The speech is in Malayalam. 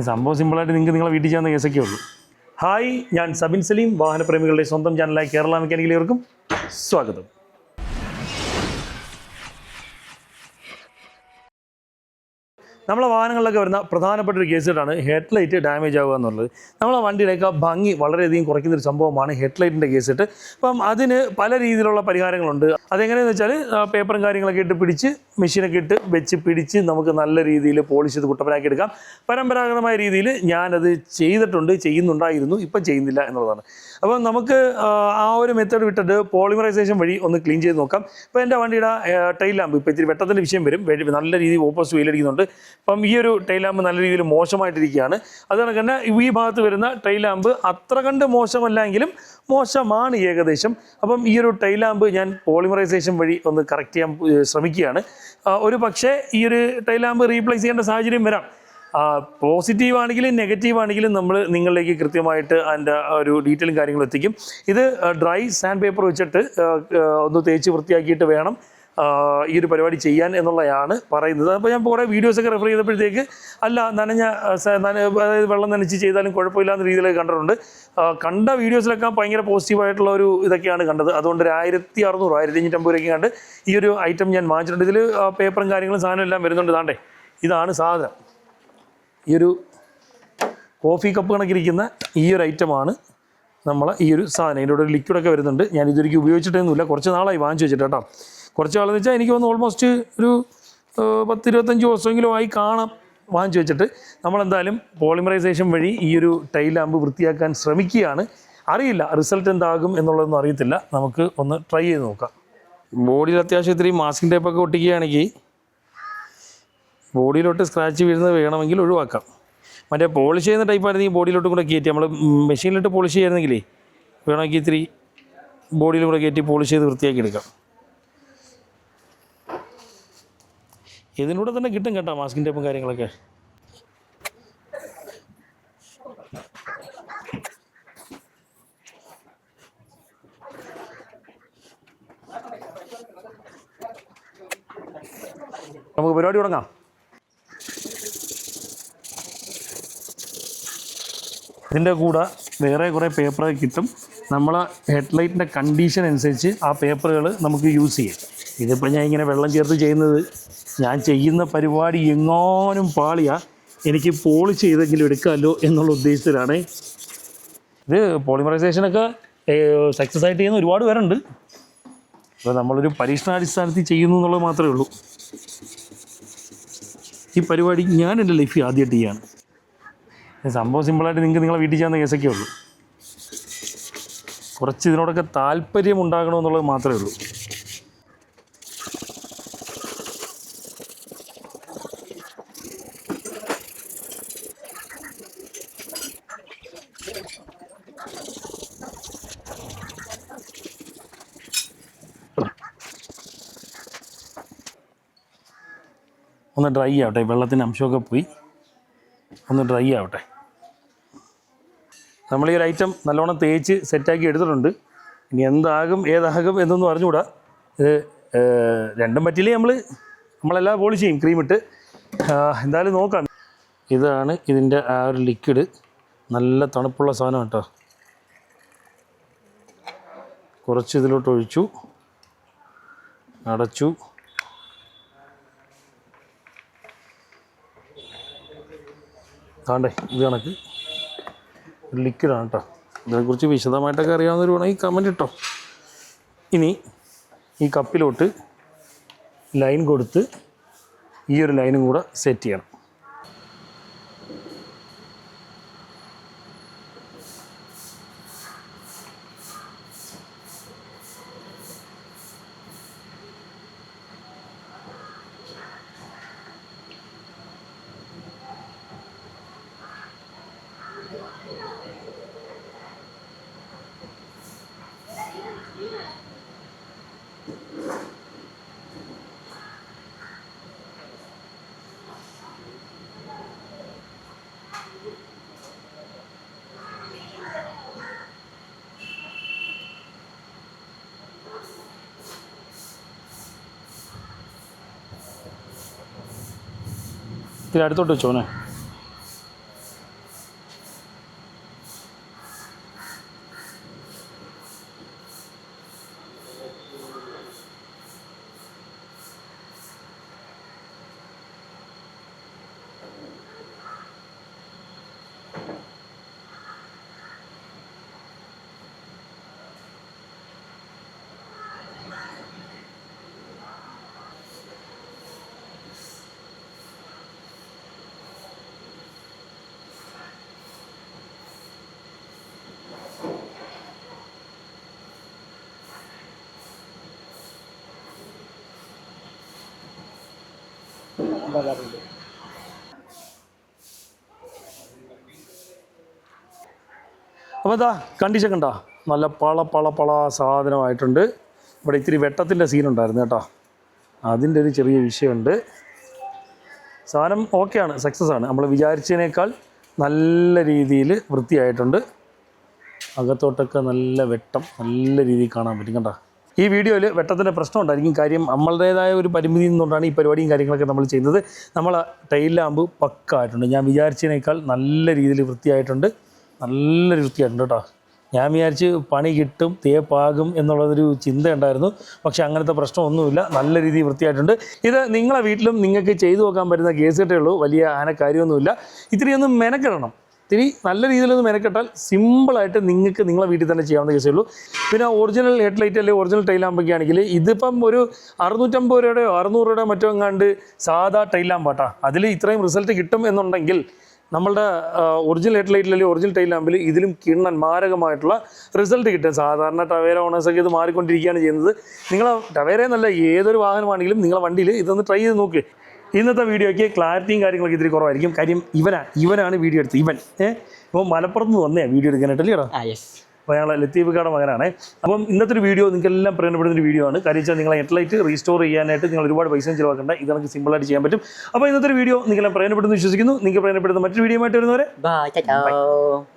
സംഭവം സിമ്പിളായിട്ട് നിങ്ങളെ വീട്ടിൽ ചെയ്യാവുന്ന കേസൊക്കെ ഉള്ളൂ. ഹായ്, ഞാൻ സബിൻ സലീം, വാഹനപ്രേമികളുടെ സ്വന്തം ചാനലായ കേരള മെക്കാനിക്കലേവർക്കും സ്വാഗതം. നമ്മളെ വാഹനങ്ങളിലൊക്കെ വരുന്ന പ്രധാനപ്പെട്ട ഒരു കേസായിട്ടാണ് ഹെഡ്ലൈറ്റ് ഡാമേജ് ആവുക എന്നുള്ളത്. നമ്മളെ വണ്ടിയുടെയൊക്കെ ഭംഗി വളരെയധികം കുറയ്ക്കുന്നൊരു സംഭവമാണ് ഹെഡ്ലൈറ്റിൻ്റെ കേസിട്ട്. അപ്പം അതിന് പല രീതിയിലുള്ള പരിഹാരങ്ങളുണ്ട്. അതെങ്ങനെയെന്ന് വെച്ചാൽ പേപ്പറും കാര്യങ്ങളൊക്കെ ഇട്ട് പിടിച്ച് മെഷീനൊക്കെ ഇട്ട് വെച്ച് പിടിച്ച് നമുക്ക് നല്ല രീതിയിൽ പോളിഷ് ചെയ്ത് കുട്ടപ്പനാക്കി എടുക്കാം. പരമ്പരാഗതമായ രീതിയിൽ ഞാനത് ചെയ്യുന്നുണ്ടായിരുന്നു, ഇപ്പം ചെയ്യുന്നില്ല എന്നുള്ളതാണ്. അപ്പം നമുക്ക് ആ ഒരു മെത്തേഡ് വിട്ടിട്ട് പോളിമറൈസേഷൻ വഴി ഒന്ന് ക്ലീൻ ചെയ്ത് നോക്കാം. ഇപ്പോൾ എൻ്റെ വണ്ടിയുടെ ടൈൽ ലാമ്പ് ഇപ്പോൾ ഇത്തിരി വെട്ടത്തിൻ്റെ വിഷയം വരും, നല്ല രീതിയിൽ ഓപ്പോസിറ്റ് വെയിലടിക്കുന്നുണ്ട്. അപ്പം ഈ ഒരു ടൈൽ ലാമ്പ് നല്ല രീതിയിൽ മോശമായിട്ടിരിക്കുകയാണ്. അതുകൊണ്ട് തന്നെ ഈ ഭാഗത്ത് വരുന്ന ടൈൽ ലാമ്പ് അത്ര കണ്ട് മോശമല്ലെങ്കിലും മോശമാണ് ഏകദേശം. അപ്പം ഈ ഒരു ടൈൽ ലാമ്പ് ഞാൻ പോളിമറൈസേഷൻ വഴി ഒന്ന് കറക്റ്റ് ചെയ്യാൻ ശ്രമിക്കുകയാണ്. ഒരു പക്ഷേ ഈ ഒരു ടൈൽ ലാമ്പ് റീപ്ലേസ് ചെയ്യേണ്ട സാഹചര്യം വരാം. പോസിറ്റീവ് ആണെങ്കിലും നെഗറ്റീവ് ആണെങ്കിലും നമ്മൾ നിങ്ങളിലേക്ക് കൃത്യമായിട്ട് അതിൻ്റെ ഒരു ഡീറ്റെയിലും കാര്യങ്ങളും എത്തിക്കും. ഇത് ഡ്രൈ സാൻഡ് പേപ്പർ വെച്ചിട്ട് ഒന്ന് തേച്ച് വൃത്തിയാക്കിയിട്ട് വേണം ഈ ഒരു പരിപാടി ചെയ്യാൻ എന്നുള്ളതാണ് പറയുന്നത്. അപ്പോൾ ഞാൻ കുറേ വീഡിയോസൊക്കെ റെഫർ ചെയ്തപ്പോഴത്തേക്ക് അതായത് വെള്ളം നനച്ച് ചെയ്താലും കുഴപ്പമില്ലാത്ത രീതിയിലൊക്കെ കണ്ടിട്ടുണ്ട്. കണ്ട വീഡിയോസിലൊക്കെ ഭയങ്കര പോസിറ്റീവായിട്ടുള്ള ഒരു ഇതൊക്കെയാണ് കണ്ടത്. അതുകൊണ്ട് ഒരു 1600 1550 രൂപയ്ക്ക് കണ്ട് ഈ ഒരു ഐറ്റം ഞാൻ വാങ്ങിച്ചിട്ടുണ്ട്. ഇതിൽ പേപ്പറും കാര്യങ്ങളും സാധനം എല്ലാം വരുന്നുണ്ട്. താണ്ടേ ഇതാണ് സാധനം. ഈ ഒരു കോഫി കപ്പ് കണക്കിരിക്കുന്ന ഈ ഒരു ഐറ്റമാണ് നമ്മൾ ഈ ഒരു സാധനം. ഇതിൻ്റെ ഒരു ലിക്വിഡൊക്കെ വരുന്നുണ്ട്. ഞാൻ ഇതൊരിക്കലും ഉപയോഗിച്ചിട്ടൊന്നുമില്ല, കുറച്ച് നാളായി വാങ്ങിച്ചു വെച്ചിട്ട് കേട്ടോ. കുറച്ച് നാളെന്ന് വെച്ചാൽ എനിക്ക് തോന്നുന്നു ഓൾമോസ്റ്റ് ഒരു 10-25 ദിവസമെങ്കിലും ആയി കാണാം വാങ്ങിച്ചു വെച്ചിട്ട്. നമ്മളെന്തായാലും പോളിമറൈസേഷൻ വഴി ഈ ഒരു ടൈൽ ലാമ്പ് വൃത്തിയാക്കാൻ ശ്രമിക്കുകയാണ്. അറിയില്ല റിസൾട്ട് എന്താകും എന്നുള്ളതൊന്നും അറിയത്തില്ല. നമുക്ക് ഒന്ന് ട്രൈ ചെയ്ത് നോക്കാം. ബോഡിയിൽ അത്യാവശ്യം ഇത്തിരി മാസ്കിംഗ് ടേപ്പൊക്കെ ഒട്ടിക്കുകയാണെങ്കിൽ ബോഡിയിലോട്ട് സ്ക്രാച്ച് വീഴുന്നത് വേണമെങ്കിൽ ഒഴിവാക്കാം. മറ്റേ പോളിഷ് ചെയ്യുന്ന ടൈപ്പായിരുന്നെങ്കിൽ ബോഡിയിലോട്ടും കൂടെ കയറ്റി നമ്മൾ മെഷീനിലിട്ട് പോളിഷ് ചെയ്യുന്നെങ്കിലേ വേണമെങ്കിൽ ഇത്തിരി ബോഡിയിലും കൂടെ കയറ്റി പോളിഷ് ചെയ്ത് വൃത്തിയാക്കി എടുക്കാം. ഇതിലൂടെ തന്നെ കിട്ടും കേട്ടോ മാസ്കിംഗ് ടേപ്പും കാര്യങ്ങളൊക്കെ. നമുക്ക് പരിപാടി തുടങ്ങാം. ഇതിൻ്റെ കൂടെ വേറെ കുറേ പേപ്പറൊക്കെ കിട്ടും. നമ്മളെ ഹെഡ്ലൈറ്റിൻ്റെ കണ്ടീഷൻ അനുസരിച്ച് ആ പേപ്പറുകൾ നമുക്ക് യൂസ് ചെയ്യാം. ഇതിപ്പോൾ ഞാൻ ഇങ്ങനെ വെള്ളം ചേർത്ത് ചെയ്യുന്നത്, ഞാൻ ചെയ്യുന്ന പരിപാടി എങ്ങാനും പാളിയാ എനിക്ക് പോളിഷ് ചെയ്തെങ്കിലും എടുക്കാമല്ലോ എന്നുള്ള ഉദ്ദേശത്തിലാണ്. ഇത് പോളിമറൈസേഷനൊക്കെ സക്സസ് ആയിട്ട് ചെയ്യുന്ന ഒരുപാട് പേരുണ്ട്. അപ്പോൾ നമ്മളൊരു പരീക്ഷണാടിസ്ഥാനത്തിൽ ചെയ്യുന്നു എന്നുള്ളത് മാത്രമേ ഉള്ളൂ. ഈ പരിപാടി ഞാൻ എൻ്റെ ലൈഫിൽ ആദ്യമായിട്ട് ചെയ്യാണ്. സംഭവം സിമ്പിളായിട്ട് നിങ്ങളെ വീട്ടിൽ ചെയ്യാവുന്ന കേസൊക്കെ ഉള്ളൂ. കുറച്ച് ഇതിനോടൊക്കെ താല്പര്യം ഉണ്ടാകണമെന്നുള്ളത് മാത്രമേ ഉള്ളൂ. ഒന്ന് ഡ്രൈ ആവട്ടെ, വെള്ളത്തിൻ്റെ അംശമൊക്കെ പോയി ഒന്ന് ഡ്രൈ ആവട്ടെ. നമ്മൾ ഈ ഒരു ഐറ്റം നല്ലോണം തേച്ച് സെറ്റാക്കി എടുത്തിട്ടുണ്ട്. ഇനി എന്താകും ഏതാകും എന്നൊന്നും അറിഞ്ഞുകൂടാ. ഇത് രണ്ടും പറ്റില്ലേ നമ്മളെല്ലാം പോളിഷ് ചെയ്യും ക്രീമിട്ട്. എന്തായാലും നോക്കാം. ഇതാണ് ഇതിൻ്റെ ആ ഒരു ലിക്വിഡ്. നല്ല തണുപ്പുള്ള സാധനം കേട്ടോ. കുറച്ച് ഇതിലോട്ട് ഒഴിച്ചു, അടച്ചു. താണ്ടേ ഇത് കണക്ക് ലിക്വിഡാണ് കേട്ടോ. ഇതിനെക്കുറിച്ച് വിശദമായിട്ടൊക്കെ അറിയാവുന്നവർ വേണമെങ്കിൽ കമൻറ്റ് ഇട്ടോ. ഇനി ഈ കപ്പിലോട്ട് ലൈൻ കൊടുത്ത് ഈ ഒരു ലൈനും കൂടെ സെറ്റ് ചെയ്യണം. ഇത്തിരി അടുത്തോട്ട് വെച്ചോനെ. ഉണ്ടാകാറുണ്ട്. അപ്പോൾ ഇതാ കണ്ടീഷൻ കണ്ടോ, നല്ല പള സാധനമായിട്ടുണ്ട്. ഇവിടെ ഇത്തിരി വെട്ടത്തിൻ്റെ സീനുണ്ടായിരുന്നു കേട്ടോ, അതിൻ്റെ ഒരു ചെറിയ വിഷയമുണ്ട്. സാധനം ഓക്കെയാണ്, സക്സസ് ആണ്. നമ്മൾ വിചാരിച്ചതിനേക്കാൾ നല്ല രീതിയിൽ വൃത്തിയായിട്ടുണ്ട്. അകത്തോട്ടൊക്കെ നല്ല വെട്ടം നല്ല രീതിയിൽ കാണാൻ പറ്റും കണ്ടോ. ഈ വീഡിയോയിൽ വെട്ടത്തിൻ്റെ പ്രശ്നം ഉണ്ടായിരിക്കും, കാര്യം നമ്മളുടേതായ ഒരു പരിമിതി നിന്നുകൊണ്ടാണ് ഈ പരിപാടിയും കാര്യങ്ങളൊക്കെ നമ്മൾ ചെയ്യുന്നത്. നമ്മൾ ടൈൽ ലാമ്പ് പക്കായിട്ടുണ്ട്, ഞാൻ വിചാരിച്ചതിനേക്കാൾ നല്ല രീതിയിൽ വൃത്തിയായിട്ടുണ്ട്, നല്ലൊരു വൃത്തിയായിട്ടുണ്ട് കേട്ടോ. ഞാൻ വിചാരിച്ച് പണി കിട്ടും, തേപ്പാകും എന്നുള്ളതൊരു ചിന്തയുണ്ടായിരുന്നു. പക്ഷേ അങ്ങനത്തെ പ്രശ്നമൊന്നുമില്ല, നല്ല രീതിയിൽ വൃത്തിയായിട്ടുണ്ട്. ഇത് നിങ്ങളെ വീട്ടിലും നിങ്ങൾക്ക് ചെയ്തു നോക്കാൻ പറ്റുന്ന കേസ് കെട്ടേ ഉള്ളൂ, വലിയ കാര്യമൊന്നുമില്ല. ഇത്തിരിയൊന്നും മെനക്കെടണം, ഇത്തിരി നല്ല രീതിയിലൊന്ന് മെനക്കെട്ടാൽ സിമ്പിളായിട്ട് നിങ്ങൾക്ക് നിങ്ങളെ വീട്ടിൽ തന്നെ ചെയ്യാവുന്ന കേസേ ഉള്ളൂ. പിന്നെ ഒറിജിനൽ ഹെഡ് ലൈറ്റ് അല്ലെങ്കിൽ ഒറിജിനൽ ടൈൽ ലാമ്പൊക്കെ ആണെങ്കിൽ ഇതിപ്പം ഒരു 650 രൂപയുടെയോ 600 രൂപയുടെയോ മറ്റോ എങ്ങാണ്ട് സാധാ ടൈൽ ലാമ്പാട്ടാ. അതിൽ ഇത്രയും റിസൾട്ട് കിട്ടും എന്നുണ്ടെങ്കിൽ നമ്മളുടെ ഒറിജിനൽ ഹെഡ് ലൈറ്റിൽ അല്ലെങ്കിൽ ഒറിജിനൽ ടൈൽ ലാമ്പിൽ ഇതിലും കിണ്ണൻ മാരകമായിട്ടുള്ള റിസൾട്ട് കിട്ടും. സാധാരണ ടവേര ഓണേഴ്സൊക്കെ ഇത് മാറിക്കൊണ്ടിരിക്കുകയാണ് ചെയ്യുന്നത്. നിങ്ങൾ ടവേര എന്നല്ല, ഏതൊരു വാഹനമാണെങ്കിലും നിങ്ങളെ വണ്ടിയിൽ ഇതൊന്ന് ട്രൈ ചെയ്ത് നോക്ക്. ഇന്നത്തെ വീഡിയോയ്ക്ക് ക്ലാരിറ്റിയും കാര്യങ്ങളൊക്കെ ഇത്തിരി കുറവായിരിക്കും, കാര്യം ഇവനാണ് വീഡിയോ എടുത്തത്. ഇപ്പോൾ മലപ്പുറത്ത് നിന്ന് വന്നേ വീഡിയോ എടുക്കാനായിട്ടല്ലേ കേട്ടോ. അപ്പോൾ ഞങ്ങൾ ലത്തീഫിക്കയുടെ മകനാണ്. അപ്പം ഇന്നത്തെ ഒരു വീഡിയോ നിങ്ങൾക്കെല്ലാം പ്രയോജനപ്പെടുന്ന ഒരു വീഡിയോ ആണ്. കാര്യം വെച്ചാൽ നിങ്ങളെ ഹെഡ് ലൈറ്റ് റീസ്റ്റോർ ചെയ്യാനായിട്ട് നിങ്ങൾ ഒരുപാട് പൈസയും ചിലവാക്കേണ്ട, ഇത് നമുക്ക് സിമ്പിളായിട്ട് ചെയ്യാൻ പറ്റും. അപ്പോൾ ഇന്നത്തെ ഒരു വീഡിയോ നിങ്ങളെ പ്രയോജനപ്പെടുന്നു വിശ്വസിക്കുന്നു. നിങ്ങൾക്ക് പ്രയോജനപ്പെടുന്ന മറ്റൊരു വീഡിയോ ആയിട്ട് വരുന്നവരെ ബൈ.